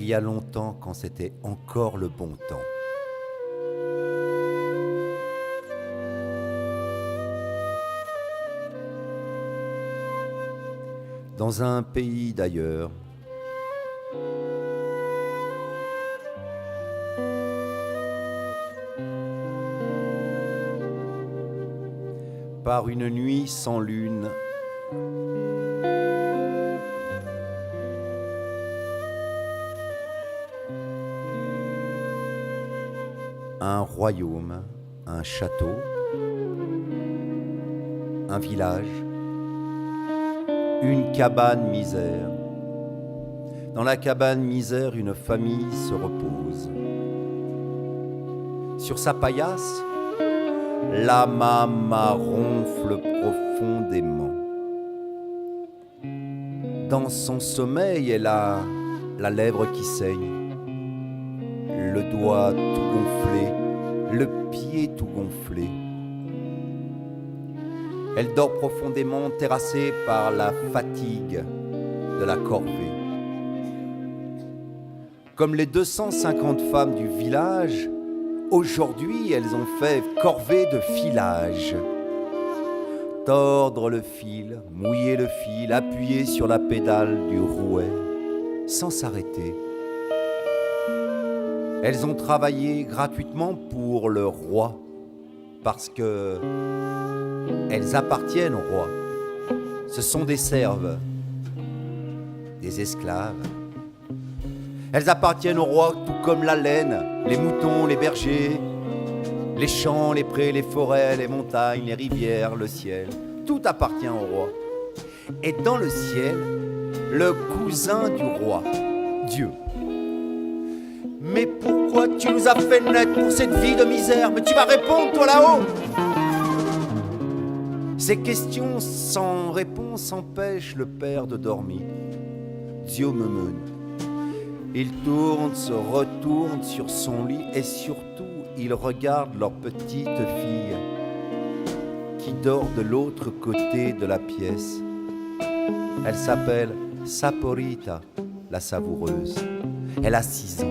il y a longtemps quand c'était encore le bon temps. Dans un pays d'ailleurs, par une nuit sans lune, un royaume, un château, un village, une cabane misère. Dans la cabane misère, une famille se repose. Sur sa paillasse, la maman ronfle profondément. Dans son sommeil, elle a la lèvre qui saigne, le doigt tout gonflé, le pied tout gonflé. Elle dort profondément, terrassée par la fatigue de la corvée. Comme les 250 femmes du village, aujourd'hui, elles ont fait corvée de filage. Tordre le fil, mouiller le fil, appuyer sur la pédale du rouet, sans s'arrêter. Elles ont travaillé gratuitement pour le roi, parce que elles appartiennent au roi. Ce sont des serves, des esclaves. Elles appartiennent au roi tout comme la laine, les moutons, les bergers, les champs, les prés, les forêts, les montagnes, les rivières, le ciel. Tout appartient au roi. Et dans le ciel, le cousin du roi, Dieu. Mais pourquoi tu nous as fait naître pour cette vie de misère? Mais tu vas répondre, toi là-haut. Ces questions sans réponse empêchent le père de dormir. Dieu me mène. Il tourne, se retourne sur son lit et surtout, il regarde leur petite fille qui dort de l'autre côté de la pièce. Elle s'appelle Saporita, la savoureuse. Elle a 6 ans.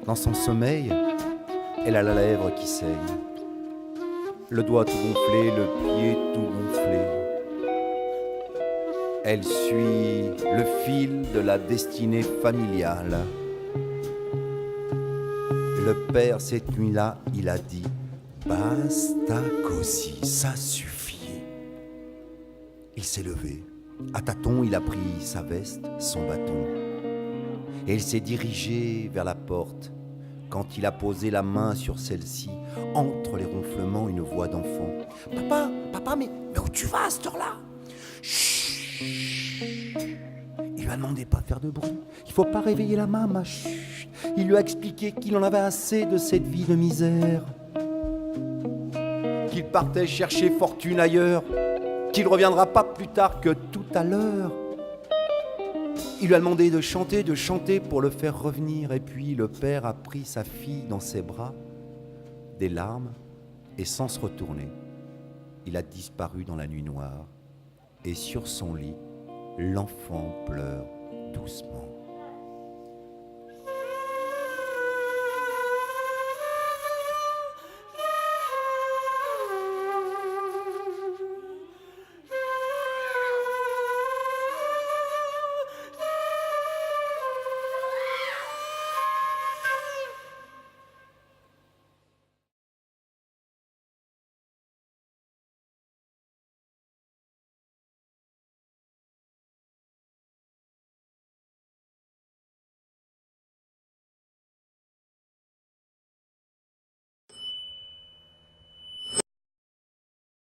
Dans son sommeil, elle a la lèvre qui saigne, le doigt tout gonflé, le pied tout gonflé. Elle suit le fil de la destinée familiale. Le père, cette nuit-là, il a dit « Basta così, ça suffit ». Il s'est levé. À tâtons, il a pris sa veste, son bâton. Et il s'est dirigé vers la porte. Quand il a posé la main sur celle-ci, entre les ronflements, une voix d'enfant. « Papa, mais où tu vas à cette heure-là » Il lui a demandé pas de faire de bruit. Il faut pas réveiller la maman. Chut. Il lui a expliqué qu'il en avait assez de cette vie de misère, qu'il partait chercher fortune ailleurs, qu'il reviendra pas plus tard que tout à l'heure. Il lui a demandé de chanter pour le faire revenir. Et puis le père a pris sa fille dans ses bras, des larmes, et sans se retourner, il a disparu dans la nuit noire. Et sur son lit, l'enfant pleure doucement.